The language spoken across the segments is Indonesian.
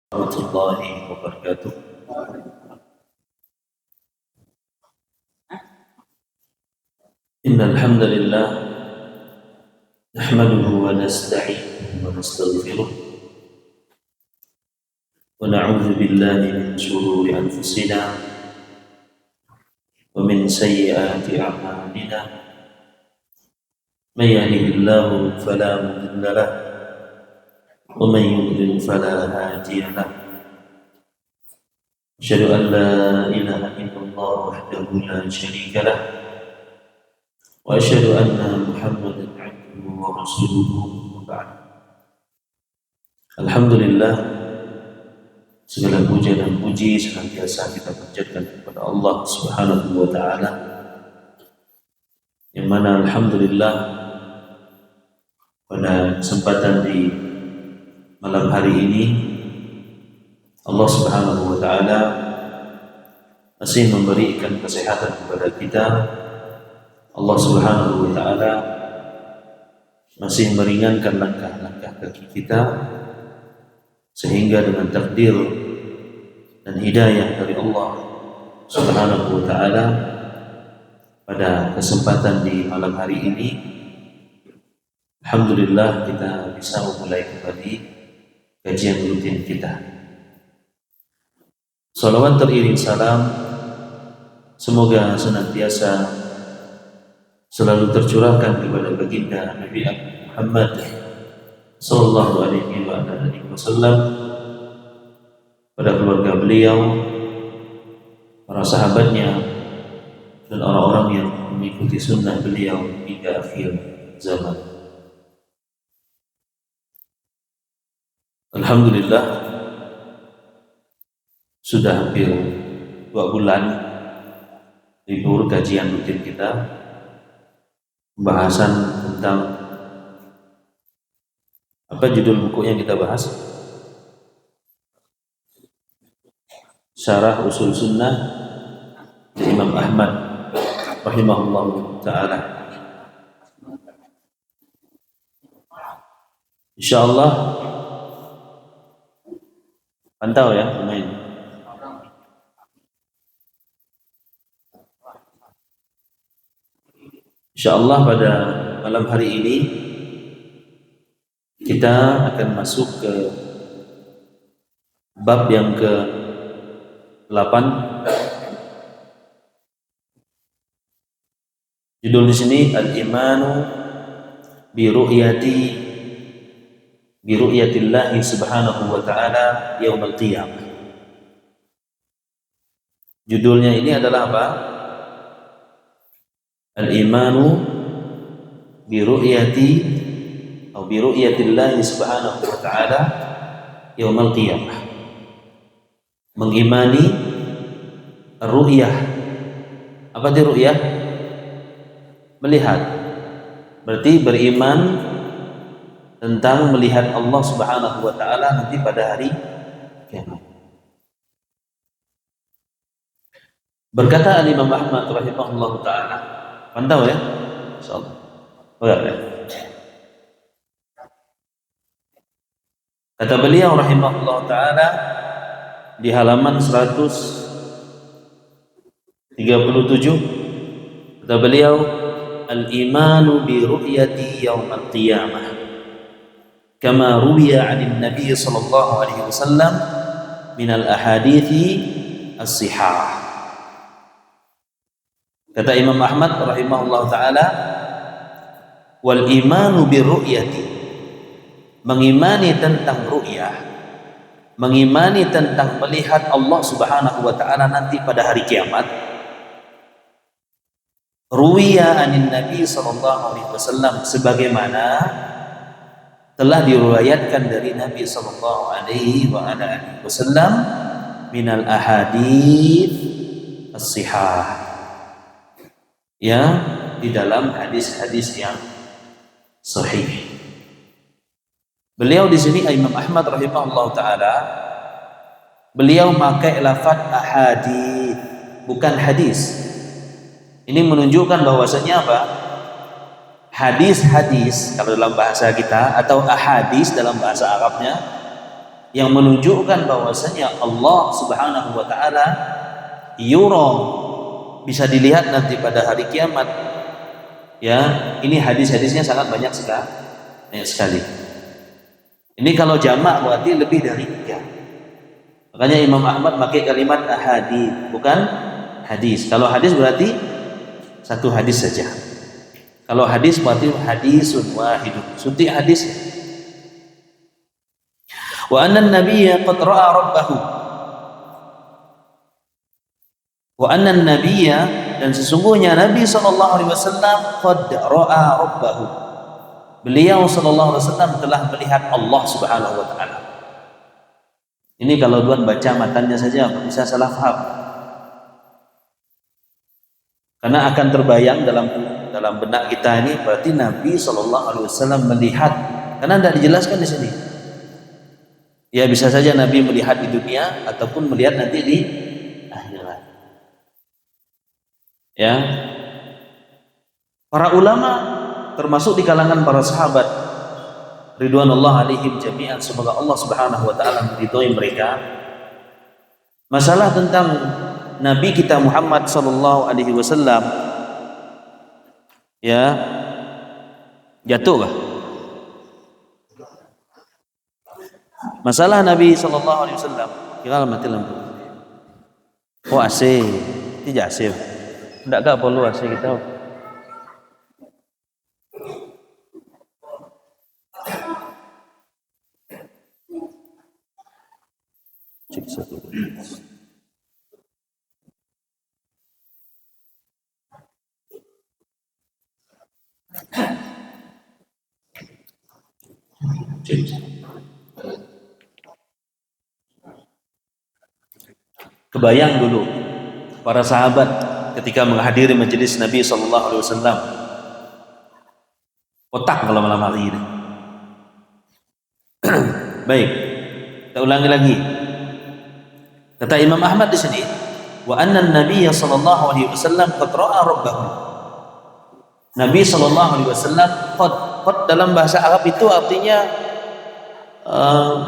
Warahmatullahi wabarakatuh. Innal hamdalillah nahmaduhu wa nasta'inuhu wa nastaghfiruh wa na'udzu billahi min shururi anfusina wa min sayyiati a'malina. May yahdihillahu fala mudilla lahu wa may yudlil fala hadiya lahu. Asyhadu an la ilaha illallah wahdahu la syarika lahu wa asyhadu anna Muhammadan 'abduhu wa rasuluhu. Alhamdulillah, segala puja dan puji senantiasa kita panjatkan kepada Allah Subhanahu wa taala, yang mana alhamdulillah pada kesempatan di malam hari ini Allah Subhanahu wa taala masih memberikan kesehatan kepada kita. Allah Subhanahu wa taala masih meringankan langkah-langkah kaki kita, sehingga dengan takdir dan hidayah dari Allah Subhanahu wa taala pada kesempatan di malam hari ini alhamdulillah kita bisa memulai kembali kajian rutin kita. Salawat teriring salam semoga senantiasa selalu tercurahkan kepada baginda Nabi Muhammad sallallahu alaihi wasallam, pada keluarga beliau, para sahabatnya, dan orang-orang yang mengikuti sunnah beliau hingga akhir zaman. Alhamdulillah, sudah hampir 2 bulan libur kajian rutin kita, pembahasan tentang apa judul buku yang kita bahas? Syarah Usul Sunnah dari Imam Ahmad rahimahullah ta'ala. Insyaallah pantau ya pemain. Insyaallah pada malam hari ini kita akan masuk ke bab yang ke-8. Judul di sini Al-Imanu bi ru'yatillahi subhanahu wa ta'ala yaumil qiyamah. Judulnya ini adalah apa? Al-Imanu bi ru'yatillahi subhanahu wa ta'ala yaumil qiyamah. Mengimani ru'yah. Apa itu ru'yah? Melihat. Berarti beriman tentang melihat Allah Subhanahu wa taala nanti pada hari kiamat. Berkata Imam Ahmad rahimahullah taala, pantau ya? Insyaallah. Boleh. Kata beliau rahimahullah taala di halaman 137, kata beliau, al-imanu bi ru'yati yaumil qiyamah kama ruwiya 'anil nabiy sallallahu alaihi wasallam min al-ahadithi as-sihah. Kata Imam Ahmad rahimahullah taala, wal imanu bi ru'yati, mengimani tentang ru'yah, mengimani tentang melihat Allah Subhanahu wa taala nanti pada hari kiamat. Ruwiya anin Nabi sallallahu alaihi wasallam, sebagaimana telah diriwayatkan dari Nabi sallallahu alaihi wasallam minal ahadits as-sihah, ya, di dalam hadis-hadis yang sahih. Beliau di sini Imam Ahmad rahimahullah taala, beliau pakai lafaz ahadits, bukan hadis. Ini menunjukkan bahwasanya apa? Hadis-hadis kalau dalam bahasa kita, atau ahadis dalam bahasa Arabnya, yang menunjukkan bahwasanya Allah Subhanahu wa taala yura, bisa dilihat nanti pada hari kiamat. Ya, ini hadis-hadisnya sangat banyak sekali. Ini kalau jamak berarti lebih dari 3. Makanya Imam Ahmad pakai kalimat ahadits, bukan hadis. Kalau hadis berarti satu hadis saja. Kalau hadis berarti hadisun wahidun, suntik hadis. Wa anna an-nabiyya qad ra'a rabbahu. Wa anna an-nabiyya, dan sesungguhnya Nabi sallallahu alaihi wasallam qad ra'a rabbahu. Beliau sallallahu alaihi wasallam telah melihat Allah Subhanahu wa taala. Ini kalau tuan baca matanya saja bisa salah paham. Karena akan terbayang dalam benak kita ini berarti Nabi sallallahu alaihi wasallam melihat, karena tidak dijelaskan di sini. Ya, bisa saja Nabi melihat di dunia ataupun melihat nanti di akhirat. Ya. Para ulama termasuk di kalangan para sahabat ridwanullah alaihim jami'an, semoga Allah Subhanahu wa taala meridhai mereka, masalah tentang Nabi kita Muhammad sallallahu alaihi wasallam ya jatuh kah? Masalah Nabi sallallahu alaihi wasallam, kira mati lampu. Oh AC, tidak AC. Enggak perlu AC kita. Cek satu. Kebayang dulu para sahabat ketika menghadiri majelis Nabi sallallahu alaihi wasallam. Otak kalau malam hari ini. Baik, kita ulangi lagi. Kata Imam Ahmad di sini, wa anna an-nabiy sallallahu alaihi wasallam qad ra'a rabbahu. Nabi sallallahu alaihi wasallam qad dalam bahasa Arab itu artinya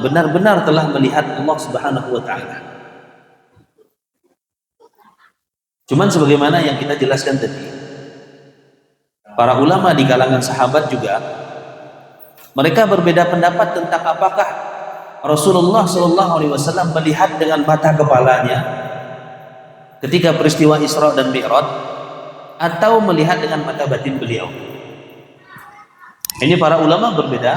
benar-benar telah melihat Allah Subhanahu wa taala. Cuman sebagaimana yang kita jelaskan tadi, para ulama di kalangan sahabat juga mereka berbeda pendapat tentang apakah Rasulullah Shallallahu Alaihi Wasallam melihat dengan mata kepalanya ketika peristiwa Isra dan Mi'raj atau melihat dengan mata batin beliau. Ini para ulama berbeda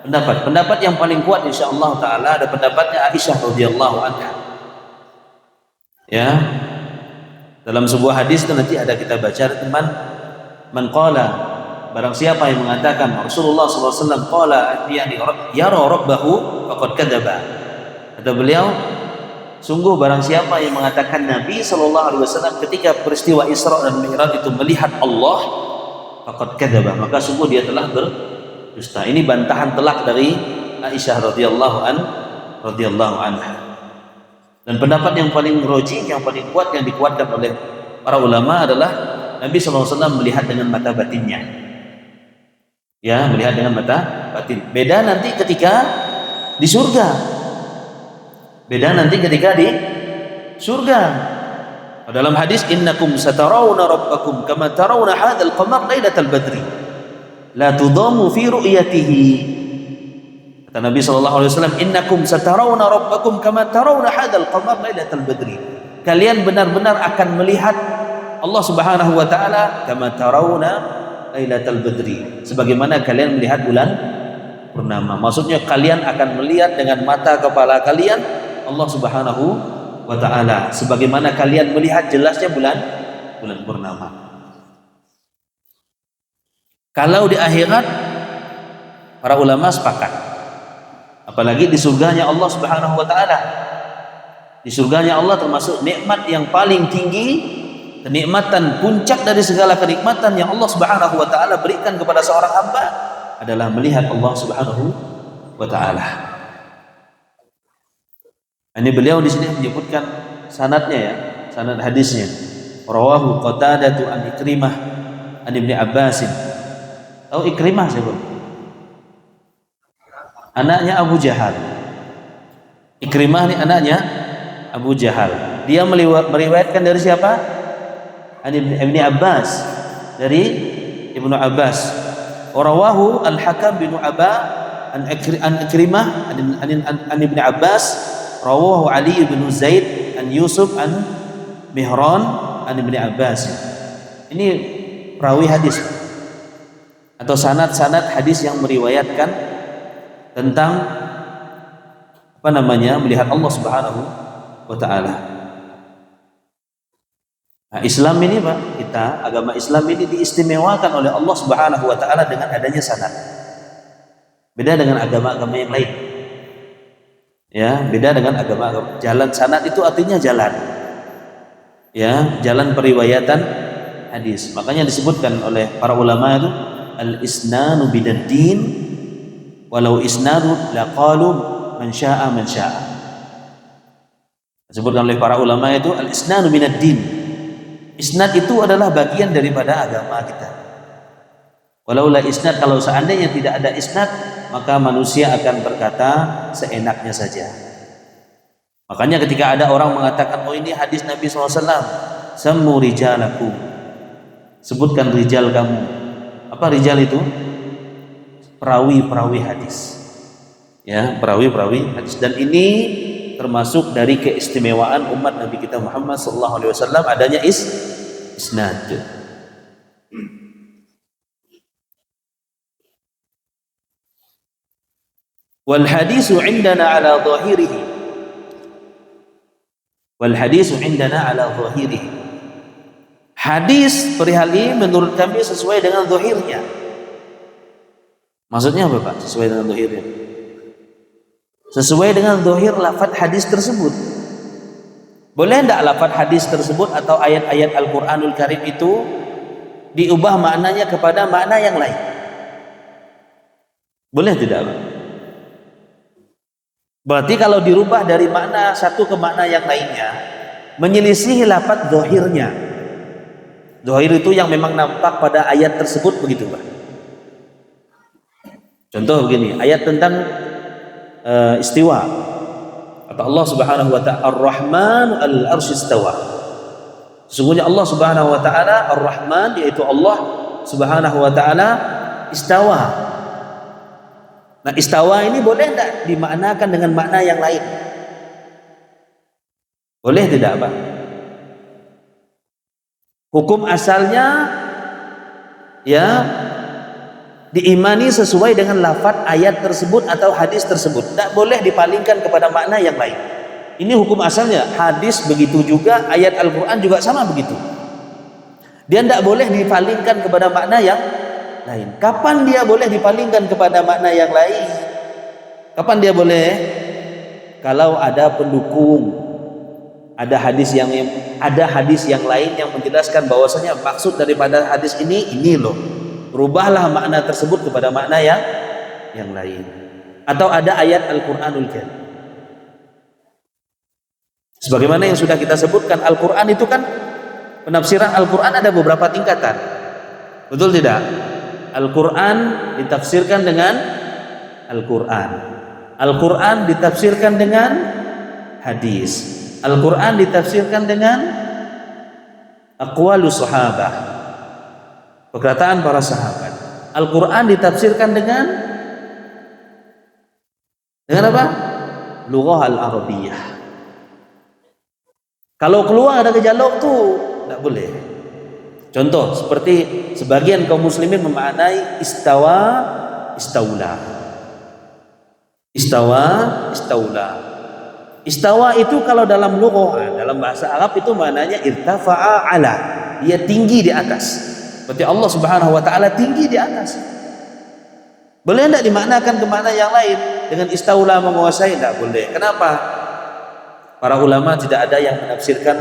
pendapat. Pendapat yang paling kuat insyaallah taala ada pendapatnya Aisyah radhiyallahu anha. Ya. Dalam sebuah hadis itu nanti ada kita baca, teman, man qala, barang siapa yang mengatakan Rasulullah SAW qala yara rabbahu faqad kadzaba. Kata beliau, sungguh barang siapa yang mengatakan Nabi SAW ketika peristiwa Isra dan Mi'raj itu melihat Allah, faqad kadzaba, maka sungguh dia telah berdusta. Ini bantahan telak dari Aisyah radhiyallahu anha. Dan pendapat yang paling rojih, yang paling kuat, yang dikuatkan oleh para ulama adalah Nabi SAW melihat dengan mata batinnya. Ya, melihat dengan mata batin. Beda nanti ketika di surga. Beda nanti ketika di surga. Dalam hadis, innakum satarawna rabbakum kama tarawna hadzal qamar lailatal badri. La tudamu fi ru'yatihi. Kata Nabi SAW, innakum satarawna rabbakum kama tarawna hadzal qamar lailatal badri. Kalian benar-benar akan melihat Allah Subhanahu wa taala kama tarawna lailatal badri, sebagaimana kalian melihat bulan purnama. Maksudnya kalian akan melihat dengan mata kepala kalian Allah Subhanahu wa taala sebagaimana kalian melihat jelasnya bulan purnama. Kalau di akhirat para ulama sepakat, apalagi di surganya Allah Subhanahu wa taala. Di surganya Allah termasuk nikmat yang paling tinggi, kenikmatan puncak dari segala kenikmatan yang Allah Subhanahu wa taala berikan kepada seorang hamba adalah melihat Allah Subhanahu wa taala. Ini beliau di sini menyebutkan sanadnya ya, sanad hadisnya. Rawahu Qatadah an Ikrimah an Ibnu Abbas. Tahu Ikrimah siapa? Anaknya Abu Jahal. Ikrimah ini anaknya Abu Jahal. Dia meriwayatkan dari siapa? Ibni Abbas, dari Ibnu Abbas. Rawahu Al-Hakam bin Aba an Ikrimah an Ibni Abbas. Rawahu Ali bin Zaid an Yusuf an Mihran an Ibni Abbas. Ini perawi hadis atau sanad-sanad hadis yang meriwayatkan tentang melihat Allah Subhanahu wa taala. Nah, Islam ini Pak, agama Islam ini diistimewakan oleh Allah Subhanahu wa taala dengan adanya sanad. Beda dengan agama-agama yang lain. Ya, beda dengan agama jalan sanad itu artinya jalan. Ya, jalan periwayatan hadis. Makanya disebutkan oleh para ulama itu al-isnanu bidad-din walau isnadu laqalu man syaa man syaa. Disebutkan oleh para ulama itu al-isnanu minad-din. Isnad itu adalah bagian daripada agama kita. Walaula isnad, kalau seandainya tidak ada isnad, maka manusia akan berkata seenaknya saja. Makanya ketika ada orang mengatakan, oh ini hadis Nabi SAW, sammu rijalakum, sebutkan rijal kamu. Apa rijal itu? Perawi-perawi hadis. Ya, perawi-perawi hadis. Dan ini termasuk dari keistimewaan umat Nabi kita Muhammad SAW, adanya isnad. Wal hadisu indana ala zahirihi. Wal hadisu indana ala zahirihi. Hadis perihal ini menurut kami sesuai dengan zahirnya. Maksudnya apa Pak? Sesuai dengan zahirnya. Sesuai dengan zahir lafaz hadis tersebut. Boleh tidak lafaz hadis tersebut atau ayat-ayat Al-Quranul Karim itu diubah maknanya kepada makna yang lain? Boleh tidak Pak? Berarti kalau dirubah dari makna satu ke makna yang lainnya, menyelisihi lafaz zahirnya. Zahir itu yang memang nampak pada ayat tersebut, begitu Pak. Contoh begini, ayat tentang istiwa. Kata Allah Subhanahu wa ta'ala, Ar-Rahman al-Arsy istawa. Sesungguhnya Allah Subhanahu wa ta'ala Ar-Rahman, yaitu Allah Subhanahu wa ta'ala istawa. Nah, istawa ini boleh tidak dimaknakan dengan makna yang lain? Boleh tidak Pak? Hukum asalnya ya diimani sesuai dengan lafaz ayat tersebut atau hadis tersebut. Tidak boleh dipalingkan kepada makna yang lain. Ini hukum asalnya. Hadis begitu juga, ayat Al-Quran juga sama begitu. Dia tidak boleh dipalingkan kepada makna yang lain. Kapan dia boleh dipalingkan kepada makna yang lain? Kapan dia boleh? Kalau ada pendukung, ada hadis yang lain yang menjelaskan bahwasanya maksud daripada hadis ini loh. Rubahlah makna tersebut kepada makna yang lain. Atau ada ayat Al-Quranul Karim. Sebagaimana yang sudah kita sebutkan, Al-Quran itu kan, penafsiran Al-Quran ada beberapa tingkatan. Betul tidak? Al-Quran ditafsirkan dengan Al-Quran. Al-Quran ditafsirkan dengan hadis. Al-Quran ditafsirkan dengan aqwalus sahabah, perkataan para sahabat. Al-Quran ditafsirkan dengan apa? Lughah al-Arabiyah. Kalau keluar dari jalur itu tidak boleh. Contoh seperti sebagian kaum muslimin memaknai istawa, istaula. Istawa, istaula. Istawa itu kalau dalam lughah, dalam bahasa Arab itu maknanya irtafa'a ala. Dia tinggi di atas. Berarti Allah Subhanahu wa ta'ala tinggi di atas. Boleh tidak dimaknakan ke makna yang lain dengan istaula, menguasai? Tidak boleh. Kenapa? Para ulama tidak ada yang menafsirkan,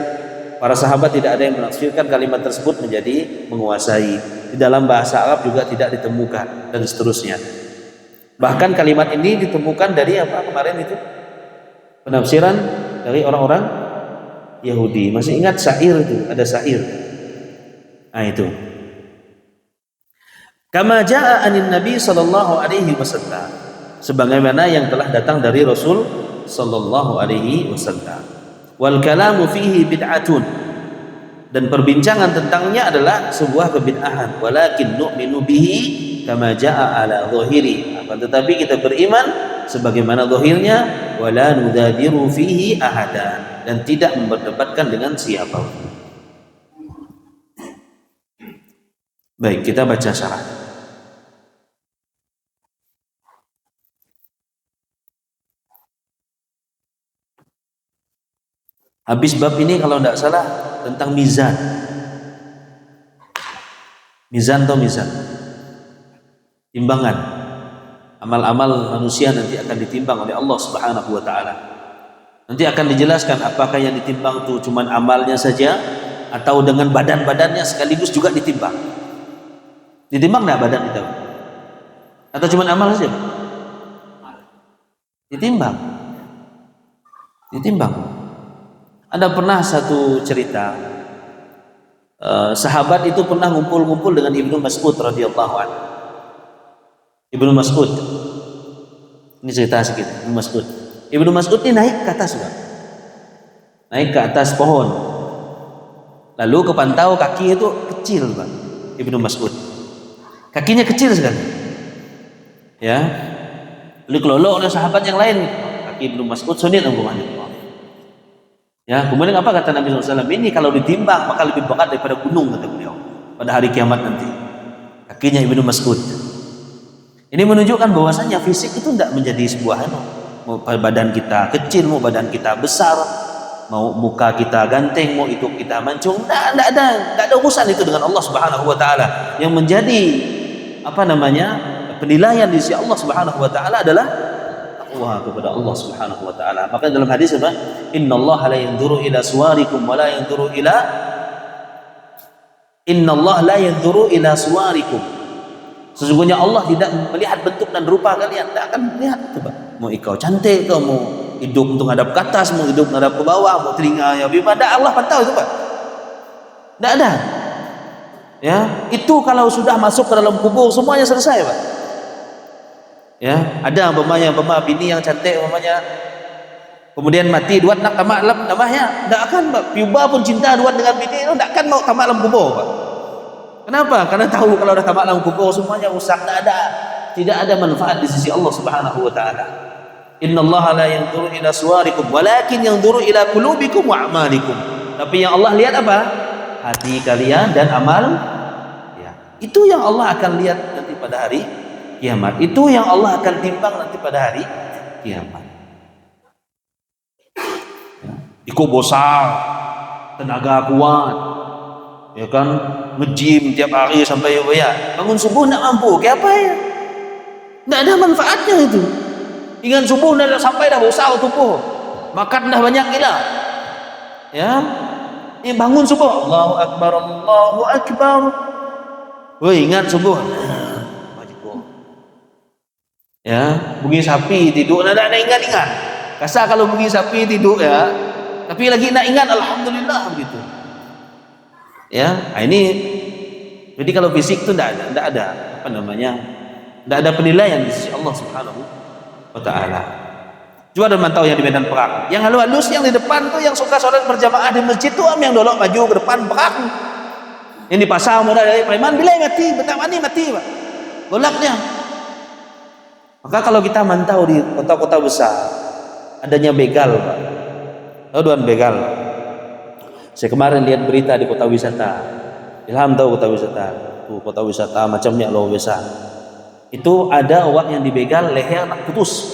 para sahabat tidak ada yang menafsirkan kalimat tersebut menjadi menguasai. Di dalam bahasa Arab juga tidak ditemukan, dan seterusnya. Bahkan kalimat ini ditemukan dari apa kemarin itu? Penafsiran dari orang-orang Yahudi. Masih ingat syair itu? Ada syair. Nah itu. Kama jaa anin Nabi sallallahu alaihi wasallam. Sebagaimana yang telah datang dari Rasul sallallahu alaihi wasallam. Wal kalamu fihi bid'atun, dan perbincangan tentangnya adalah sebuah kebid'ahan. Walakin nu'minu bihi kama jaa ala zahiri, akan tetapi kita beriman sebagaimana zahirnya. Wala nudadiru fihi ahadan, dan tidak memperdebatkan dengan siapapun. Baik, kita baca syarah. Habis bab ini kalau tidak salah tentang mizan. Mizan atau mizan? Timbangan. Amal-amal manusia nanti akan ditimbang oleh Allah Subhanahu wa taala. Nanti akan dijelaskan apakah yang ditimbang itu cuma amalnya saja atau dengan badan-badannya sekaligus juga ditimbang. Ditimbang enggak badan kita? Atau cuma amal saja? Ditimbang. Ditimbang. Ada pernah satu cerita, sahabat itu pernah ngumpul-ngumpul dengan Ibnu Mas'ud radhiyallahu anhu. Ibnu Mas'ud, ini cerita sedikit. Ibnu Mas'ud ini naik ke atas, Pak. Naik ke atas pohon. Lalu kepantau kaki itu kecil, Pak. Ibnu Mas'ud, kakinya kecil sekali. Ya, lalu kelolok oleh sahabat yang lain. Kaki Ibnu Mas'ud sunit umpamanya. Ya, kemudian apa kata Nabi SAW? Ini kalau ditimbang maka lebih berat daripada gunung, kata beliau, pada hari kiamat nanti. Kakinya Ibnu Mas'ud. Ini menunjukkan bahwasanya fisik itu tidak menjadi sebuah mau badan kita kecil, mau badan kita besar, mau muka kita ganteng, mau itu kita mancung, tidak ada urusan itu dengan Allah Subhanahu wa taala. Yang menjadi penilaian di sisi Allah Subhanahu wa taala adalah takwa kepada Allah Subhanahu wa taala. Maka dalam hadis apa? Innallaha la yanzuru ila suwarikum wa la yanzuru ila Innallaha la yanzuru ila suwarikum. Sesungguhnya Allah tidak melihat bentuk dan rupa kalian, tidak akan melihat itu, Pak. Mau ikau cantik, kau mau hidup untuk menghadap ke atas, mau hidup menghadap ke bawah, mau telinga yang ibadah, Allah pantau itu, Pak. Tidak ada. Ya, itu kalau sudah masuk ke dalam kubur semuanya selesai, Pak. Ya, ada bini yang cantik kemudian mati duat nak tamak alam namanya, tidak akan, Pak. Piuba pun cinta duat dengan bini itu tidak akan mau tamak alam kubur, Pak. Kenapa? Karena tahu kalau dah tamak alam kubur semuanya rusak, tidak ada manfaat di sisi Allah Subhanahu wa taala. Innallaha la yanzuru ila suwarikum walakin yanzuru ila qulubikum wa a'malikum. Tapi yang Allah lihat apa? Hati kalian dan amal. Ya, itu yang Allah akan lihat nanti pada hari kiamat. Itu yang Allah akan timbang nanti pada hari kiamat. Ya. Ikut besar, tenaga kuat, ya kan, nge-gym tiap hari sampai bangun subuh nak mampu, kayak apa ya? Tidak ada manfaatnya itu. Ingat subuh dah sampai dah besar tubuh, makan dah banyak gila. Ya, bangun subuh, Allahu Akbar, Allahu Akbar. Woi, ingat subuh. Ya, bunyi sapi tidur, nak ingat. Kasar kalau bunyi sapi tidur ya, tapi lagi nak ingat, alhamdulillah begitu. Ya, ini jadi kalau fisik itu tidak ada tidak ada penilaian di sisi Allah Subhanahu wa taala. Cuma ada mantau yang di medan perang, yang halus yang di depan tuh yang suka sholat berjamaah di masjid tuh yang dolok maju ke depan perang. Yang di pasar muda dari preman bila mati, bentar mati, Pak. Golaknya. Maka kalau kita mantau di kota-kota besar adanya begal, Pak. Tahu doan begal? Saya kemarin lihat berita di kota wisata. Ilham tahu kota wisata? Tuh, kota wisata macamnya luar biasa. Itu ada orang yang dibegal leher nak putus.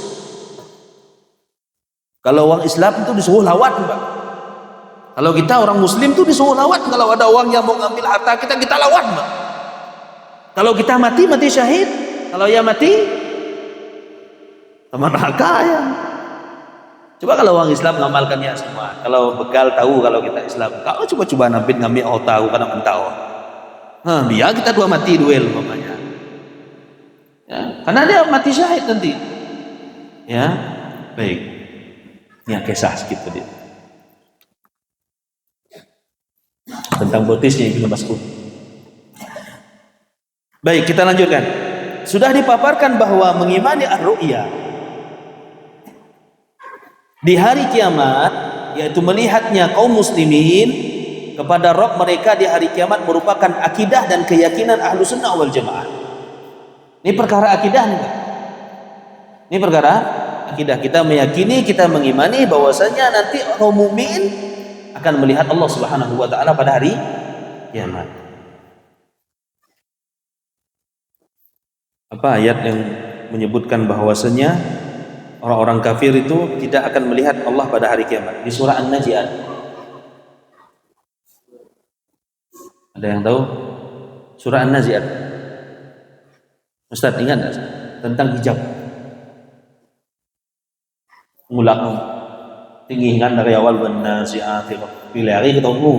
Kalau orang Islam itu disuruh lawat, Pak. Kalau kita orang Muslim itu disuruh lawat. Kalau ada orang yang mau ngambil harta kita lawat, Pak. Kalau kita mati syahid. Kalau ya mati teman neraka ya. Coba kalau orang Islam ngamalkannya semua. Kalau begal tahu kalau kita Islam. Kalau coba ngambil tahu kadang mentau. Biar kita dua mati duel umpamanya. Ya, karena dia mati syahid nanti. Ya, baik. Ya, kisah sedikit tadi. Tentang bautisnya Ibnu Mas'ud. Baik, kita lanjutkan. Sudah dipaparkan bahwa mengimani ar-ru'ya Di hari kiamat, yaitu melihatnya kaum muslimin kepada Rabb mereka di hari kiamat merupakan akidah dan keyakinan ahlu sunnah wal jamaah. Ini perkara akidah nih. Ini perkara akidah. Kita meyakini, kita mengimani bahwasanya nanti kaum mukmin akan melihat Allah Subhanahu wa taala pada hari kiamat. Apa ayat yang menyebutkan bahwasanya orang-orang kafir itu tidak akan melihat Allah pada hari kiamat? Di surah An-Nazi'at. Ada yang tahu? Surah An-Nazi'at. Ustaz ingat enggak tentang hijab? Mulak tinggi kan dari awal An-Nazi'at pilih hari ketemu.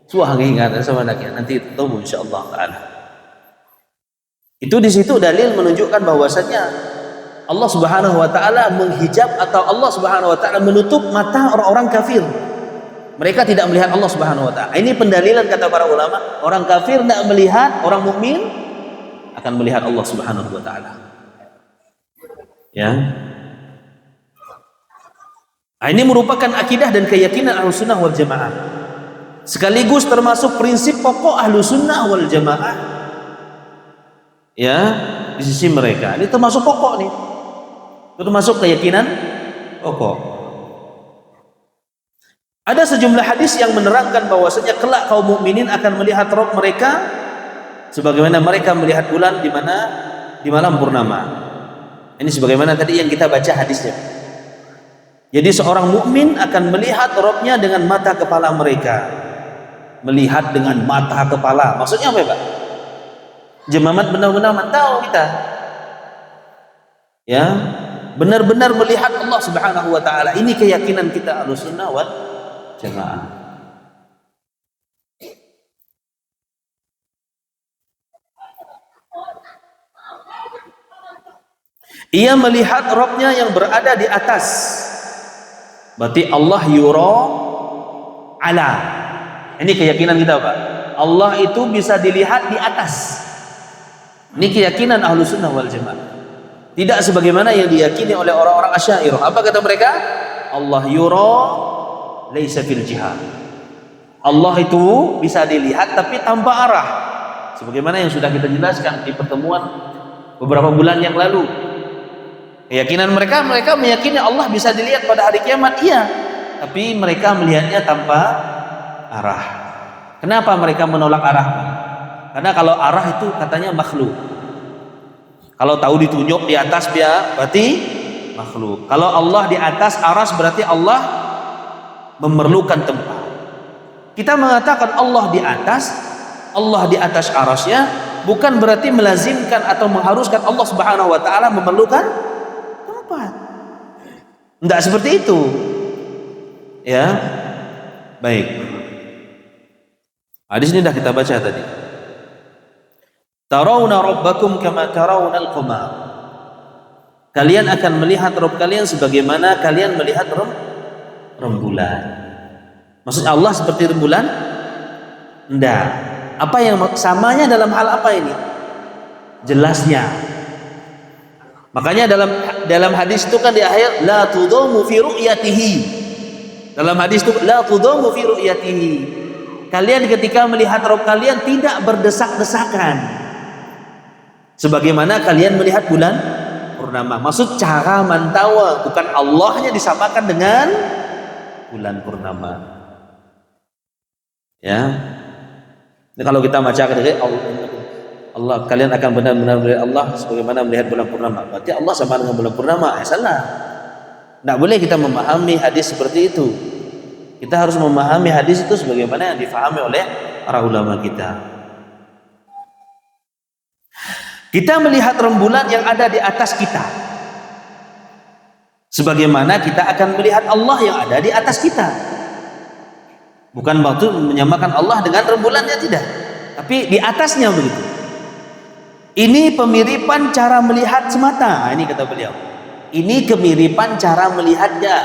Suah ingat sama nanti ketemu insyaallah taala. Itu di situ dalil menunjukkan bahwasanya Allah Subhanahu wa taala menghijab atau Allah Subhanahu wa taala menutup mata orang-orang kafir. Mereka tidak melihat Allah Subhanahu wa taala. Ini pendalilan kata para ulama, orang kafir tidak melihat, orang mukmin akan melihat Allah Subhanahu wa taala. Ya. Nah, ini merupakan akidah dan keyakinan Ahlussunnah wal Jamaah. Sekaligus termasuk prinsip pokok Ahlussunnah wal Jamaah. Ya, di sisi mereka. Ini termasuk pokok nih. Termasuk keyakinan pokok. Ada sejumlah hadis yang menerangkan bahwasanya kelak kaum mukminin akan melihat Rabb mereka sebagaimana mereka melihat bulan di mana di malam purnama. Ini sebagaimana tadi yang kita baca hadisnya. Jadi seorang mukmin akan melihat Rabb-nya dengan mata kepala mereka. Melihat dengan mata kepala. Maksudnya apa ya, Pak? Jemaat benar-benar tahu kita. Ya, benar-benar melihat Allah Subhanahu wa taala. Ini keyakinan kita Ahlussunnah wal Jamaah. Ia melihat Rabb-nya yang berada di atas. Berarti Allah yura ala. Ini keyakinan kita, Pak. Allah itu bisa dilihat di atas. Ini keyakinan Ahlussunnah wal Jamaah. Tidak sebagaimana yang diyakini oleh orang-orang Asy'ariyah. Apa kata mereka? Allah yura laisa fil jihad. Allah itu bisa dilihat tapi tanpa arah. Sebagaimana yang sudah kita jelaskan di pertemuan beberapa bulan yang lalu. Keyakinan mereka meyakini Allah bisa dilihat pada hari kiamat, iya. Tapi mereka melihatnya tanpa arah. Kenapa mereka menolak arah? Karena kalau arah itu katanya makhluk. Kalau tahu ditunjuk di atas dia berarti makhluk. Kalau Allah di atas aras berarti Allah memerlukan tempat. Kita mengatakan Allah di atas arasnya bukan berarti melazimkan atau mengharuskan Allah Subhanahu wa taala memerlukan tempat. Tidak seperti itu. Ya. Baik. Hadis ini sudah kita baca tadi. Tarawna rabbakum kama tarawnal qamar. Kalian akan melihat Rabb kalian sebagaimana kalian melihat rembulan. Maksudnya Allah seperti rembulan? Enggak. Apa yang samanya dalam hal apa ini? Jelasnya. Makanya dalam hadis itu kan di akhir la tudhamu fi ru'yatihi. Dalam hadis itu la tudhamu fi ru'yatihi. Kalian ketika melihat Rabb kalian tidak berdesak-desakan. Sebagaimana kalian melihat bulan purnama. Maksud cara mantawa, bukan Allahnya disamakan dengan bulan purnama. Ya. Ini kalau kita baca dari Allah, kalian akan benar-benar melihat Allah sebagaimana melihat bulan purnama. Berarti Allah sama dengan bulan purnama. Salah. Tidak boleh kita memahami hadis seperti itu. Kita harus memahami hadis itu sebagaimana yang difahami oleh para ulama kita. Kita melihat rembulan yang ada di atas kita. Sebagaimana kita akan melihat Allah yang ada di atas kita. Bukan waktu menyamakan Allah dengan rembulannya, tidak. Tapi di atasnya begitu. Ini pemiripan cara melihat semata. Ini kata beliau. Ini kemiripan cara melihatnya.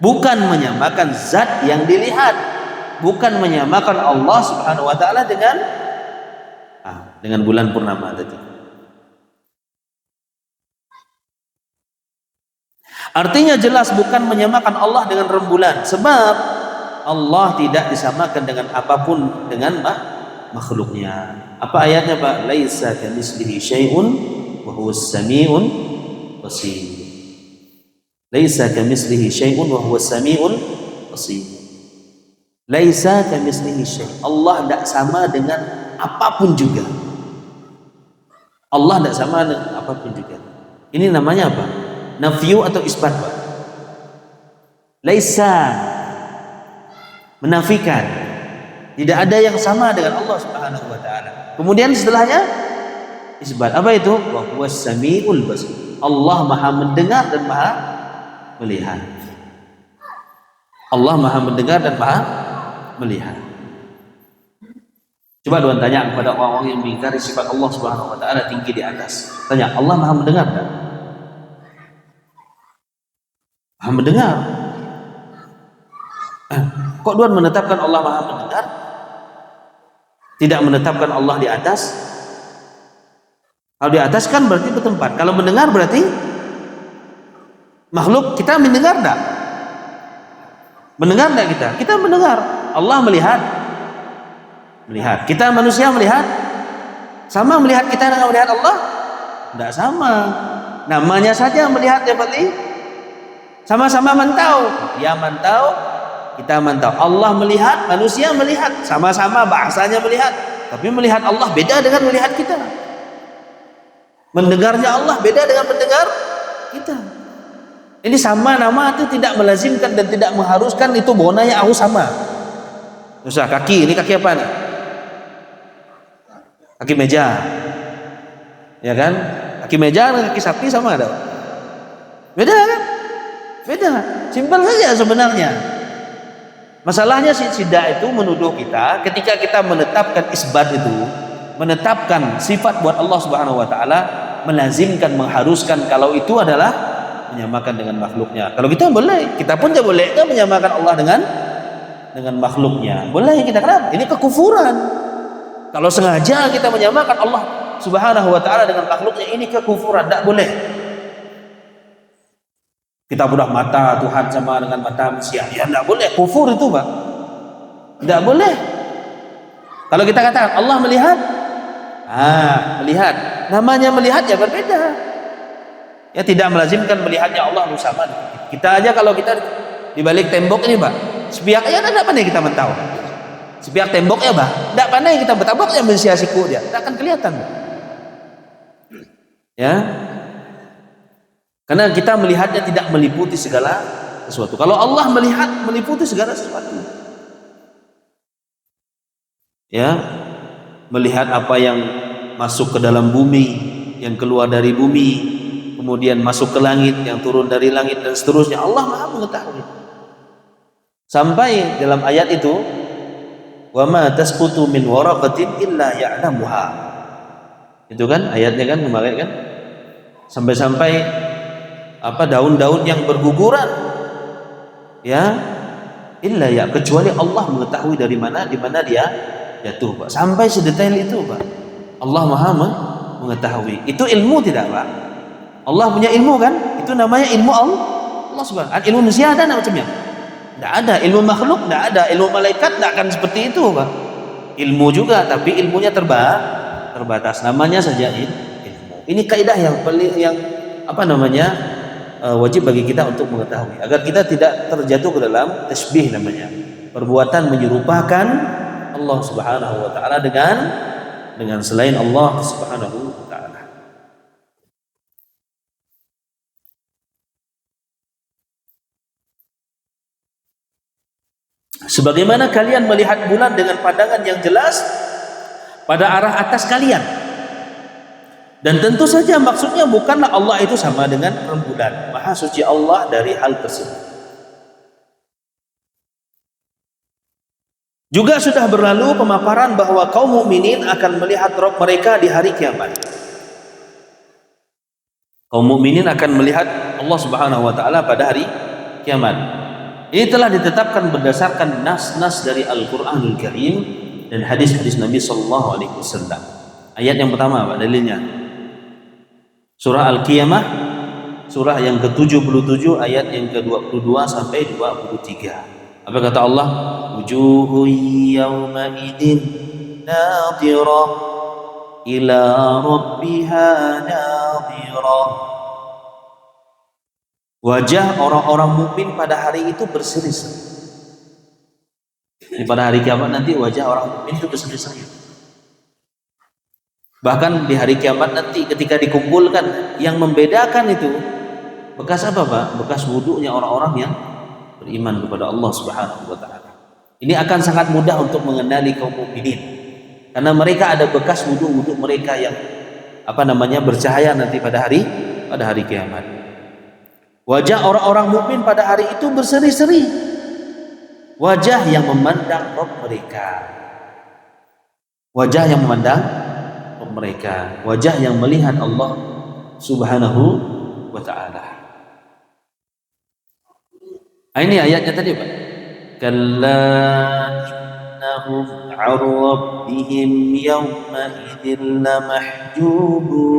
Bukan menyamakan zat yang dilihat. Bukan menyamakan Allah Subhanahu wa taala dengan bulan purnama tadi. Artinya jelas bukan menyamakan Allah dengan rembulan, sebab Allah tidak disamakan dengan apapun dengan makhluknya. Apa ayatnya Pak? Laisa kamitslihi syai'un wa huwas samiul basir. Laisa kamitslihi syai'un wa huwas samiul basir. Laisa kamitslihi syai'. Allah tidak sama dengan apapun juga. Allah tidak sama dengan apapun juga. Ini namanya apa? Nafyu atau isbat, Pak? Laisa, menafikan. Tidak ada yang sama dengan Allah Subhanahu wa taala. Kemudian setelahnya isbat. Apa itu? Wa huwas samiul basir. Allah Maha mendengar dan Maha melihat. Allah Maha mendengar dan Maha melihat. Coba Tuhan tanya kepada orang-orang yang mengingkari sifat Allah Subhanahu wa taala tinggi di atas. Tanya, Allah Maha mendengar tak? Maha mendengar. Kok Tuhan menetapkan Allah Maha mendengar? Tidak menetapkan Allah di atas? Kalau di atas kan berarti bertempat. Kalau mendengar berarti makhluk kita mendengar tak? Mendengar tak kita? Kita mendengar. Allah melihat. Melihat. Kita manusia melihat. Sama melihat kita dengan melihat Allah? Tidak sama. Namanya saja melihat ya Pak. Sama-sama mantau. Dia mantau, kita mantau. Allah melihat, manusia melihat. Sama-sama bahasanya melihat. Tapi melihat Allah beda dengan melihat kita. Mendengarnya Allah beda dengan mendengar kita. Ini sama nama itu tidak melazimkan dan tidak mengharuskan itu bonanya aku sama. Usah kaki, ini kaki apa nih? Kaki meja. Ya kan? Kaki meja dan kaki sapi sama ada? Beda kan? Beda. Simpel saja sebenarnya. Masalahnya si Sida itu menuduh kita ketika kita menetapkan isbat itu, menetapkan sifat buat Allah Subhanahu wa taala, melazimkan, mengharuskan kalau itu adalah menyamakan dengan makhluknya. Kalau kita boleh, kita pun tidak boleh menyamakan Allah dengan makhluknya. Boleh kita, kenapa? Ini kekufuran. Kalau sengaja kita menyamakan Allah Subhanahu wa taala dengan makhluknya, ini kekufuran, tidak boleh. Kita budak mata Tuhan sama dengan mata manusia, ya tidak boleh, kufur itu Pak. Tidak boleh. Kalau kita katakan Allah melihat, melihat, namanya melihat ya berbeda. Ya tidak melazimkan melihatnya Allah sama. Kita aja kalau kita di balik tembok ini Pak, sepiaknya tidak pandai kita mentau. Sepiak temboknya Pak, tidak pandai kita bertabaknya manusia siku dia, tidak akan kelihatan Pak. Ya. Karena kita melihatnya tidak meliputi segala sesuatu. Kalau Allah melihat meliputi segala sesuatu. Ya, melihat apa yang masuk ke dalam bumi, yang keluar dari bumi, kemudian masuk ke langit, yang turun dari langit dan seterusnya. Allah Maha mengetahui. Sampai dalam ayat itu, wa ma tasqutu min waraqatin illa ya'lamuha. Itu kan ayatnya kan kemarin kan? Sampai-sampai daun-daun yang berguguran ya illa ya, kecuali Allah mengetahui di mana dia jatuh Pak. Sampai sedetail itu Pak. Allah Maha mengetahui. Itu ilmu tidak Pak? Allah punya ilmu kan? Itu namanya ilmu Allah Subhanahu. Ilmu manusia ada macamnya? Tidak ada. Ilmu makhluk tidak ada. Ilmu malaikat tidak akan seperti itu Pak. Ilmu juga, tapi ilmunya terbatas. Namanya saja ilmu. Ini kaidah yang wajib bagi kita untuk mengetahui agar kita tidak terjatuh ke dalam tasbih, namanya perbuatan menyerupakan Allah Subhanahu wa taala dengan selain Allah Subhanahu wa taala. Sebagaimana kalian melihat bulan dengan pandangan yang jelas pada arah atas kalian. Dan tentu saja maksudnya bukanlah Allah itu sama dengan rembulan. Maha suci Allah dari hal tersebut. Juga sudah berlalu pemaparan bahwa kaum mukminin akan melihat Rabb mereka di hari kiamat. Kaum mukminin akan melihat Allah Subhanahu wa taala pada hari kiamat. Ini telah ditetapkan berdasarkan nas-nas dari Al-Qur'anul Karim dan hadis-hadis Nabi sallallahu alaihi wasallam. Ayat yang pertama Pak, dalilnya Surah Al-Qiyamah surah yang ke-77 ayat yang ke-22 sampai 23. Apa kata Allah? Wujuhun yawma idzin nadhirah ila rabbiha nadhirah. Wajah orang-orang mukmin pada hari itu berseri-seri. Pada hari kiamat nanti wajah orang mukmin itu berseri-seri. Bahkan di hari kiamat nanti ketika dikumpulkan, yang membedakan itu bekas apa, Pak? Bekas wudunya orang-orang yang beriman kepada Allah Subhanahu wa taala. Ini akan sangat mudah untuk mengenali kaum mukminin. Karena mereka ada bekas wudu mereka yang bercahaya nanti pada hari kiamat. Wajah orang-orang mukmin pada hari itu berseri-seri. Wajah yang memandang Rabb mereka. Wajah yang memandang Rabb mereka. Wajah yang melihat Allah Subhanahu wa ta'ala. Ini ayatnya tadi, Pak. Kalla innahum 'an rabbihim yawma idzin lamahjubun.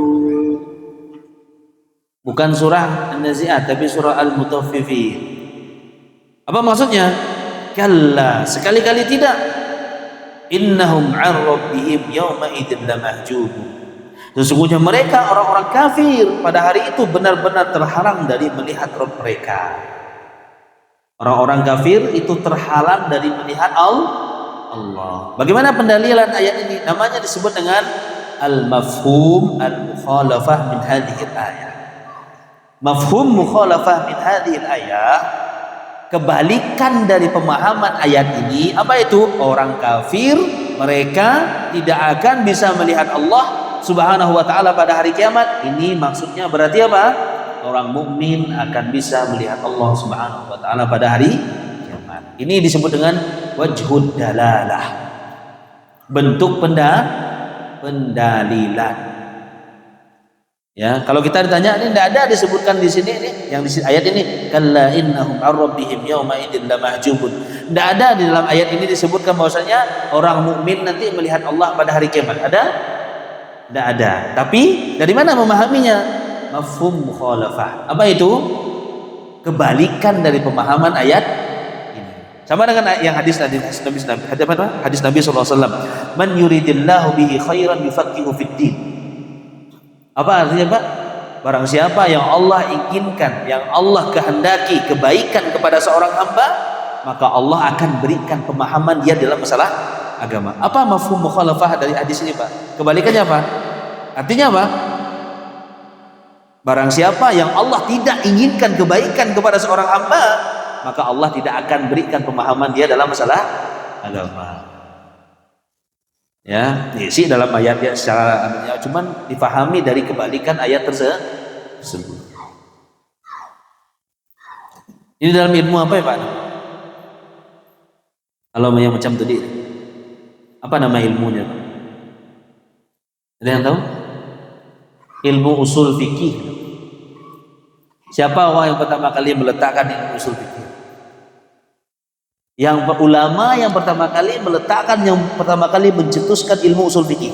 Bukan surah An-Nazi'at, tapi surah Al-Mutaffifin. Apa maksudnya? Kalla, sekali-kali tidak. Innahum 'an rabbihim yawma idzin lamahjubun. Sesungguhnya mereka orang-orang kafir pada hari itu benar-benar terhalang dari melihat Rabb mereka. Orang-orang kafir itu terhalang dari melihat Allah. Bagaimana pendalilan ayat ini? Namanya disebut dengan al-mafhum al-mukhalafah min hadhihi al-ayah. Mafhum mukhalafah min hadhihi al-ayah, kebalikan dari pemahaman ayat ini, apa itu? Orang kafir mereka tidak akan bisa melihat Allah Subhanahu wa ta'ala pada hari kiamat. Ini maksudnya berarti apa? Orang mukmin akan bisa melihat Allah Subhanahu wa ta'ala pada hari kiamat. Ini disebut dengan wajhud dalalah, bentuk pendalilan. Ya, kalau kita ditanya, ini tidak ada disebutkan di sini, ini yang di ayat ini, kalla innahum 'an rabbihim yawma idzin lamahjubun. Tidak ada di dalam ayat ini disebutkan bahwasanya orang mukmin nanti melihat Allah pada hari kiamat. Ada? Tidak ada. Tapi dari mana memahaminya? Mafhum mukhalafah. Apa itu? Kebalikan dari pemahaman ayat ini. Sama dengan yang hadis Nabi sallallahu alaihi wasallam, man yuridillahu bihi khairan yufaqihu fid din. Apa artinya, Pak? Barang siapa yang Allah inginkan, yang Allah kehendaki kebaikan kepada seorang hamba, maka Allah akan berikan pemahaman dia dalam masalah agama. Apa mafhum mukhalafah dari hadis ini, Pak? Kebalikannya apa? Artinya apa? Barang siapa yang Allah tidak inginkan kebaikan kepada seorang hamba, maka Allah tidak akan berikan pemahaman dia dalam masalah agama. Ya, isi dalam ayatnya secara cuman dipahami dari kebalikan ayat tersebut. Ini dalam ilmu apa ya, Pak? Kalau yang macam tadi, apa nama ilmunya, Pak? Ada yang tahu? Ilmu usul fikih. Siapa orang yang pertama kali meletakkan ilmu usul fikih? Yang ulama yang pertama kali meletakkan, yang pertama kali mencetuskan ilmu usul fikih.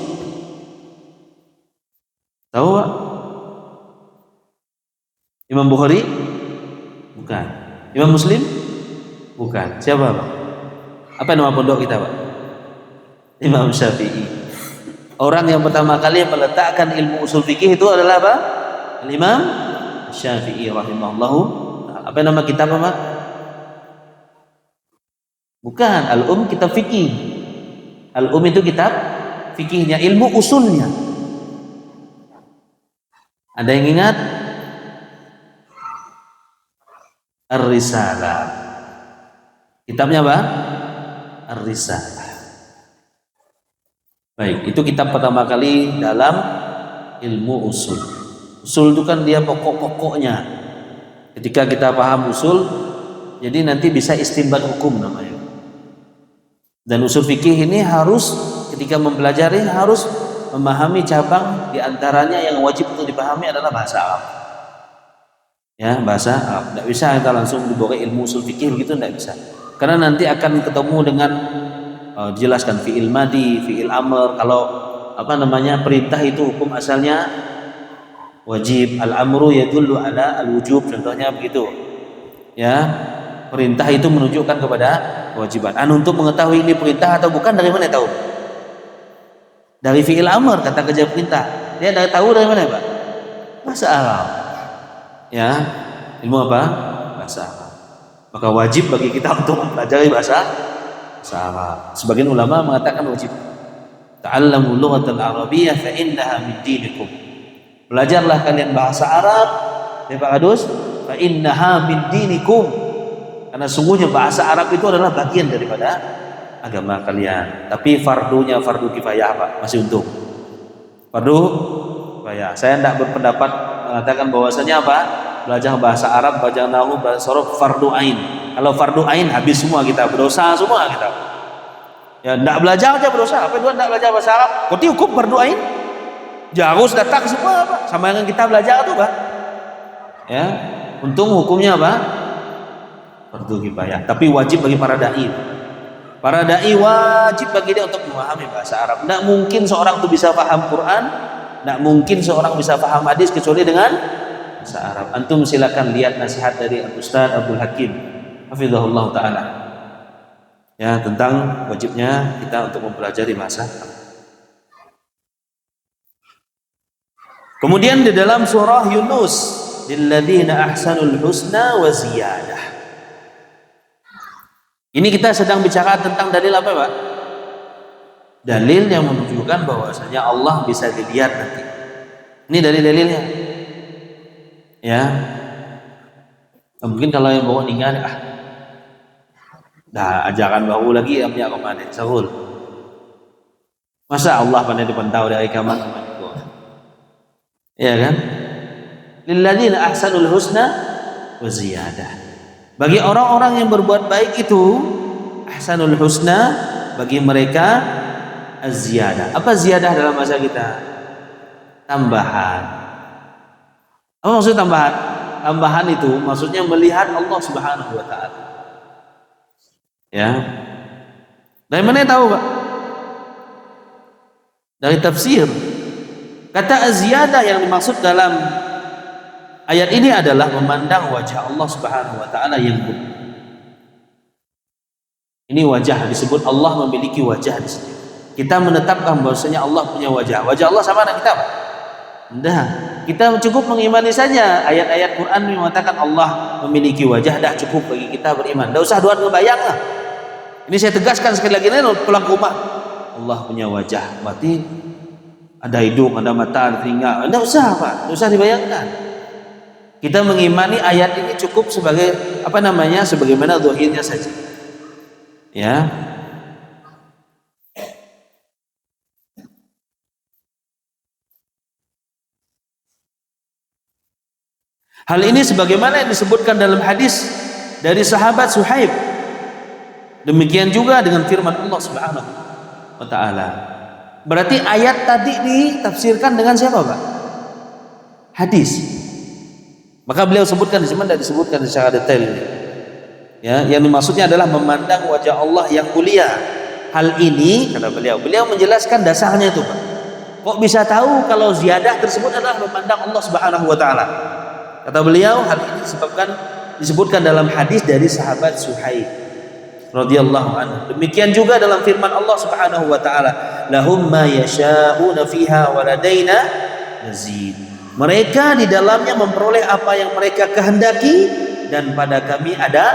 Tahu, Pak? Imam Bukhari? Bukan. Imam Muslim? Bukan. Siapa, Pak? Apa nama pondok kita, Pak? Imam Syafi'i. Orang yang pertama kali meletakkan ilmu usul fikih itu adalah apa? Al-Imam Syafi'i rahimahullahu. Apa nama kitab, Pak? Bukan, Al-Um kitab fikih. Al-Um itu kitab fikihnya, ilmu usulnya. Ada yang ingat? Ar-Risalah. Kitabnya apa? Ar-Risalah. Baik, itu kitab pertama kali dalam ilmu usul. Usul itu kan dia pokok-pokoknya. Ketika kita paham usul, jadi nanti bisa istinbat hukum namanya. Dan usul fikih ini harus ketika mempelajari harus memahami cabang, diantaranya yang wajib untuk dipahami adalah bahasa Arab. Ya, bahasa Arab. Tidak bisa kita langsung dibawa ilmu usul fikih begitu, tidak bisa. Karena nanti akan ketemu dengan dijelaskan fi'il madi, fi'il amr. Kalau perintah itu hukum asalnya wajib. Al-amru yadullu ala al-wujub, contohnya begitu. Ya, perintah itu menunjukkan kepada kewajiban. Untuk mengetahui ini perintah atau bukan dari mana tahu? Dari fi'il amr, kata kerja perintah. Dia tahu dari mana, Pak? Bahasa Arab. Ya, ilmu apa? Bahasa Arab. Maka wajib bagi kita untuk mempelajari bahasa Arab. Sebagian ulama mengatakan wajib. Ta'allamu lughatal arabiyyah fa innaha min dinikum. Belajarlah kalian bahasa Arab, ya Pak Kadus, fa innaha min dinikum. Karena sungguhnya bahasa Arab itu adalah bagian daripada agama kalian. Tapi fardunya fardu kifayah, Pak, masih untung. Fardu kifayah. Saya tidak berpendapat mengatakan bahwasanya apa? Belajar bahasa Arab, belajar nahwu, bahasa sorof fardu ain. Kalau fardu ain habis semua kita, berdosa semua kita. Ya, tidak belajar aja berdosa. Apa itu tidak belajar bahasa Arab? Kau hukum fardu ain? Harus datang semua, Pak. Sama dengan kita belajar tuh, Pak. Ya, untung hukumnya apa? Fardu kifayah. Tapi wajib bagi para dai. Para dai wajib bagi dia untuk memahami bahasa Arab. Tidak mungkin seorang itu bisa paham Quran, tidak mungkin seorang bisa paham hadis kecuali dengan bahasa Arab. Antum silakan lihat nasihat dari Ustaz Abdul Hakim, hafizahullah taala. Ya, tentang wajibnya kita untuk mempelajari bahasa Arab. Kemudian di dalam surah Yunus, lilladzina ahsanul husna wa ziyadah. Ini kita sedang bicara tentang dalil apa, Pak? Dalil yang menunjukkan bahwasanya Allah bisa dilihat nanti. Ini dalilnya. Ya. Mungkin kalau yang bawa ninggal, ajaran baru lagi yang punya kemana? Sahul. Masa Allah pandai dipantau dari kamar itu? Ya kan? Lilladzina ahsanul husna wa ziyadah. Bagi orang-orang yang berbuat baik itu ahsanul husna, bagi mereka az-ziyadah. Apa ziyadah dalam bahasa kita? Tambahan. Apa maksud tambahan? Tambahan itu maksudnya melihat Allah Subhanahu wa taala. Ya. Dari mana tahu, Pak? Dari tafsir. Kata az-ziyadah yang dimaksud dalam ayat ini adalah memandang wajah Allah Subhanahu wa taala yang buruk. Ini wajah, disebut Allah memiliki wajah di sini. Kita menetapkan bahwasanya Allah punya wajah. Wajah Allah sama dengan kita, Pak? Tidak. Kita cukup mengimani saja ayat-ayat Quran yang mengatakan Allah memiliki wajah, dah cukup bagi kita beriman. Tidak usah doa ngebayang lah. Ini saya tegaskan sekali lagi, nih pulang ke rumah. Allah punya wajah, berarti ada hidung, ada mata, ada telinga. Tidak usah, Pak. Tidak usah dibayangkan. Kita mengimani ayat ini cukup sebagai sebagaimana zahirnya saja. Ya. Hal ini sebagaimana yang disebutkan dalam hadis dari sahabat Suhaib. Demikian juga dengan firman Allah Subhanahu wa taala. Berarti ayat tadi ditafsirkan dengan siapa, Pak? Hadis. Maka beliau sebutkan di sini, tidak disebutkan secara detail. Ya, yang dimaksudnya adalah memandang wajah Allah yang mulia. Hal ini kata beliau menjelaskan dasarnya itu, Pak. Kok bisa tahu kalau ziyadah tersebut adalah memandang Allah Subhanahu wa taala? Kata beliau, hal ini disebutkan dalam hadis dari sahabat Suhaib radhiyallahu anhu. Demikian juga dalam firman Allah Subhanahu wa taala, lahum ma yasha'una fiha wa ladaina mazid. Mereka di dalamnya memperoleh apa yang mereka kehendaki dan pada kami ada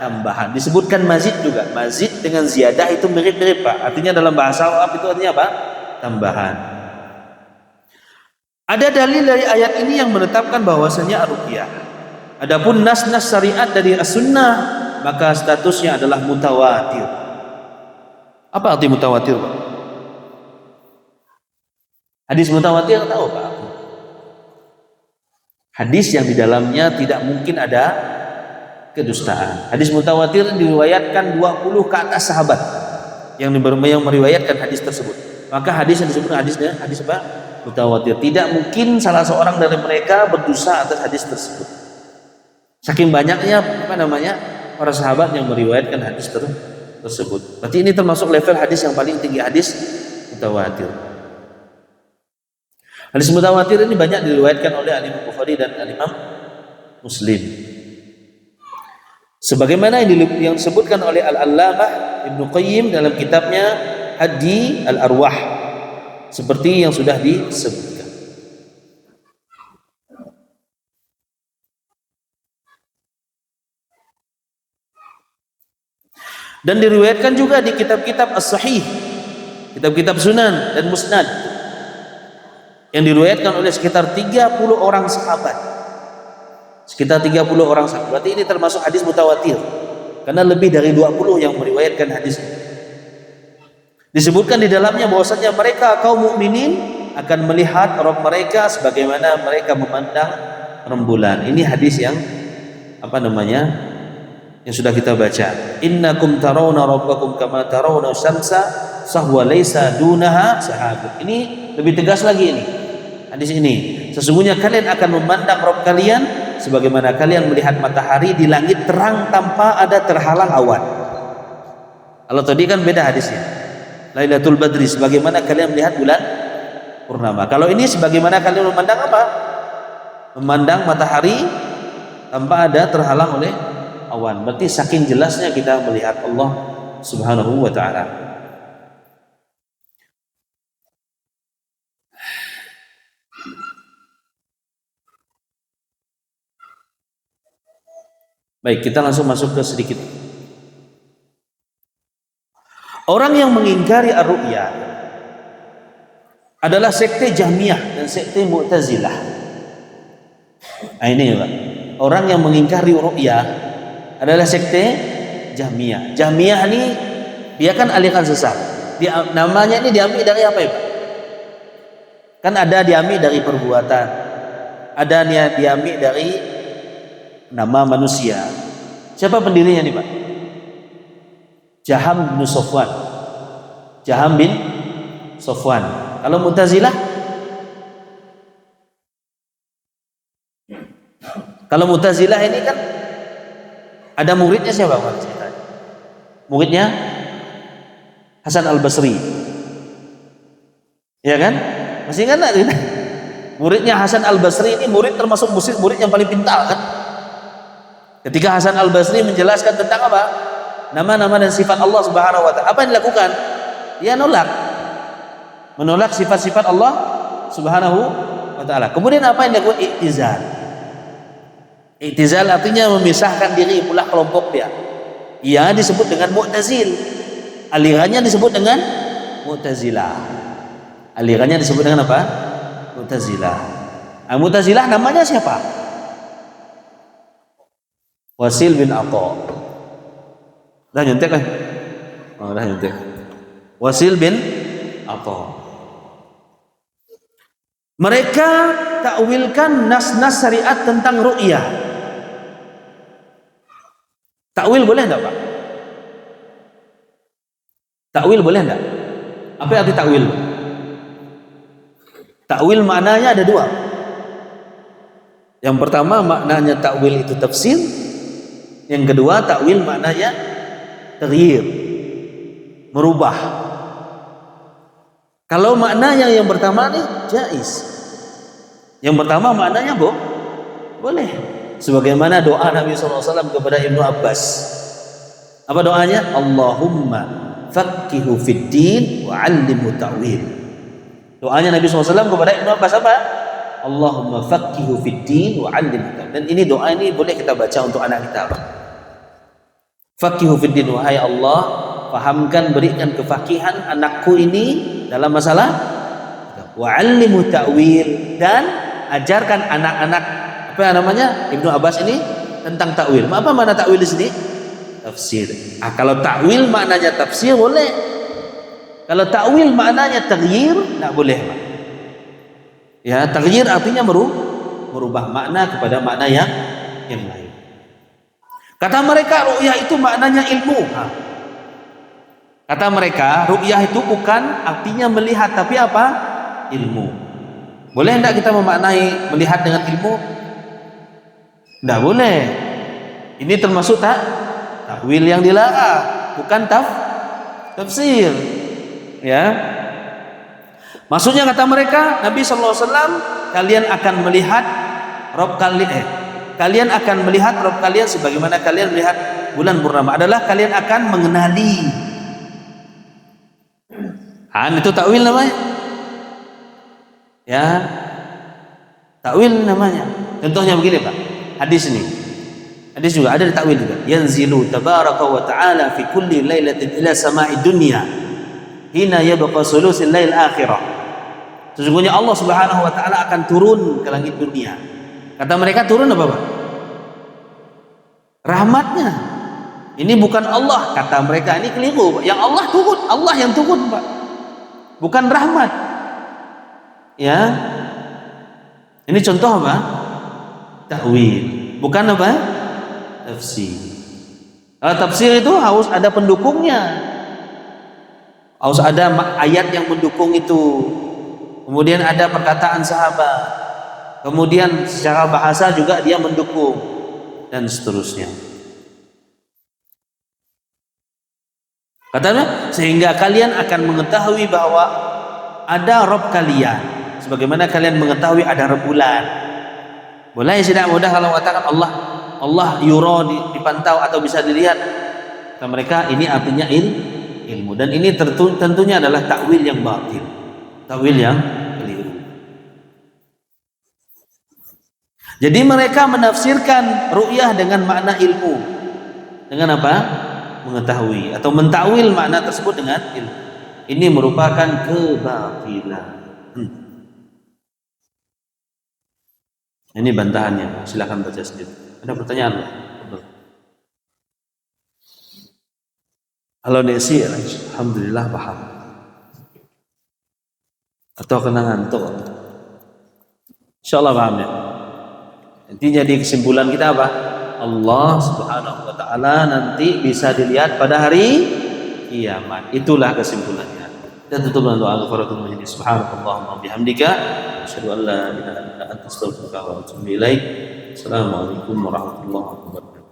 tambahan. Disebutkan mazid juga. Mazid dengan ziyadah itu mirip-mirip, Pak. Artinya dalam bahasa Arab itu artinya apa? Tambahan. Ada dalil dari ayat ini yang menetapkan bahwasanya ruqyah. Adapun nas-nas syariat dari as-sunnah, maka statusnya adalah mutawatir. Apa arti mutawatir, Pak? Hadis mutawatir tahu, Pak? Hadis yang di dalamnya tidak mungkin ada kedustaan. Hadis mutawatir diriwayatkan 20 ke atas sahabat yang meriwayatkan hadis tersebut. Maka hadis yang disebut hadis apa? Mutawatir. Tidak mungkin salah seorang dari mereka berdusta atas hadis tersebut. Saking banyaknya para sahabat yang meriwayatkan hadis tersebut. Berarti ini termasuk level hadis yang paling tinggi, hadis mutawatir. Hadis mutawatir ini banyak diriwayatkan oleh Imam Bukhari dan Imam Muslim. Sebagaimana yang disebutkan oleh Al-Allamah Ibnu Qayyim dalam kitabnya Hadi Al-Arwah, seperti yang sudah disebutkan. Dan diriwayatkan juga di kitab-kitab As-Sahih, kitab-kitab Sunan dan Musnad, yang diriwayatkan oleh sekitar 30 orang sahabat. Sekitar 30 orang sahabat. Berarti ini termasuk hadis mutawatir, karena lebih dari 20 yang meriwayatkan hadis ini. Disebutkan di dalamnya bahwasanya mereka kaum mukminin akan melihat Rabb mereka sebagaimana mereka memandang rembulan. Ini hadis yang yang sudah kita baca. Innakum tarawna rabbakum kama tarawna syamsa sahwa laisa dunaha sahabun. Ini lebih tegas lagi ini. Hadis ini, sesungguhnya kalian akan memandang Rabb kalian sebagaimana kalian melihat matahari di langit terang tanpa ada terhalang awan. Kalau tadi kan beda hadisnya. Lailatul Badri sebagaimana kalian melihat bulan purnama. Kalau ini sebagaimana kalian memandang apa? Memandang matahari tanpa ada terhalang oleh awan. Berarti saking jelasnya kita melihat Allah Subhanahu wa taala. Baik, kita langsung masuk ke sedikit. Orang yang mengingkari ar-ru'ya adalah sekte Jahmiyah dan sekte Mu'tazilah. Nah, ini Pak. Orang yang mengingkari ru'ya adalah sekte Jahmiyah. Jahmiyah ini dia kan aliran sesat. Namanya ini diambil dari apa ya Pak? Kan ada diambil dari perbuatan, ada diambil dari nama manusia. Siapa pendirinya nih Pak? Jaham bin Sofwan. Jaham bin Sofwan. Kalau Mu'tazilah? Kalau Mu'tazilah ini kan ada muridnya siapa Pak? Muridnya Hasan Al-Basri. Ya kan? Masih ingat enggak? Muridnya Hasan Al-Basri ini murid termasuk murid yang paling pintar kan? Ketika Hasan Al-Basri menjelaskan tentang apa? Nama-nama dan sifat Allah Subhanahu wa taala, apa yang dilakukan? Dia menolak sifat-sifat Allah Subhanahu wa taala. Kemudian apa yang dilakukan? I'tizal. I'tizal artinya memisahkan diri, pula kelompok dia. Ia disebut dengan Mu'tazil. Alirannya disebut dengan Mu'tazilah. Alirannya disebut dengan apa? Mu'tazilah. Mu'tazilah namanya siapa? Wasil bin Atha. Dah nyontek kan? Oh, dah nyontek. Wasil bin Atha. Mereka takwilkan nas-nas syariat tentang ru'yah. Takwil boleh enggak, Pak? Takwil boleh enggak? Apa arti takwil? Takwil maknanya ada dua. Yang pertama maknanya takwil itu tafsir. Yang kedua takwil maknanya taghyir, merubah. Kalau maknanya yang pertama nih jaiz. Yang pertama maknanya boleh. Sebagaimana doa Nabi SAW kepada Ibnu Abbas. Apa doanya? Allahumma faqihu fid din wa 'allimhu ta'wil. Doanya Nabi SAW kepada Ibnu Abbas apa? Allahumma faqihu fid din wa 'allimhu ta'wil. Dan ini doa ini boleh kita baca untuk anak kita. Faqihu fid din, wahai Allah, fahamkan, berikan kefakihan anakku ini dalam masalah wa 'allimhu ta'wil, dan ajarkan anak-anak Ibnu Abbas ini tentang takwil. Apa makna takwil di sini? Tafsir. Kalau takwil maknanya tafsir boleh. Kalau takwil maknanya taghyir enggak boleh, Pak. Ya, taghyir artinya merubah makna kepada makna yang lain. Kata mereka ru'yah itu maknanya ilmu. Kata mereka ru'yah itu bukan artinya melihat, tapi apa? Ilmu. Boleh enggak kita memaknai melihat dengan ilmu? Enggak boleh. Ini termasuk takwil yang dilarang, bukan tafsir. Ya. Maksudnya kata mereka, Nabi sallallahu alaihi wasallam, kalian akan melihat Rabb kalian kalian akan melihat Rabb kalian sebagaimana kalian melihat bulan purnama, adalah kalian akan mengenali. Itu takwil namanya. Ya. Takwil namanya. Contohnya begini, Pak. Hadis ini. Hadis juga ada di takwil juga. Yanzilu tabaraka wa ta'ala fi kulli lailatin ila sama'i dunya hina yabqa sulusil lail akhirah. Sesungguhnya Allah Subhanahu wa taala akan turun ke langit dunia. Kata mereka, turun apa, Pak? Rahmatnya. Ini bukan Allah, kata mereka. Ini keliru. Yang Allah turun, Allah yang turun, Pak. Bukan rahmat. Ya. Ini contoh apa? Takwil. Bukan apa? Tafsir. Kalau tafsir itu harus ada pendukungnya. Harus ada ayat yang mendukung itu. Kemudian ada perkataan sahabat. Kemudian secara bahasa juga dia mendukung dan seterusnya. Katanya, sehingga kalian akan mengetahui bahwa ada Rabb kalian, sebagaimana kalian mengetahui ada rembulan. Boleh tidak mudah kalau mengatakan Allah yura, dipantau atau bisa dilihat. Kata mereka, ini artinya ilmu, dan ini tentunya adalah takwil yang batil, takwil yang keliru. Jadi mereka menafsirkan ru'yah dengan makna ilmu. Dengan apa? Mengetahui atau mentakwil makna tersebut dengan ilmu. Ini merupakan kebatilan. Ini bantahannya. Silakan baca sendiri. Ada pertanyaan? Halo Desi, alhamdulillah paham. Atau kena ngantuk? Insyaallah paham ya. Intinya di kesimpulan kita apa? Allah Subhanahu wa taala nanti bisa dilihat pada hari kiamat. Itulah kesimpulannya. Dan tutup dengan doa kafaratul majlis. Subhanakallahumma bihamdika asyhadu an la ilaha illa anta astaghfiruka wa atubu ilaik. Assalamualaikum warahmatullahi wabarakatuh.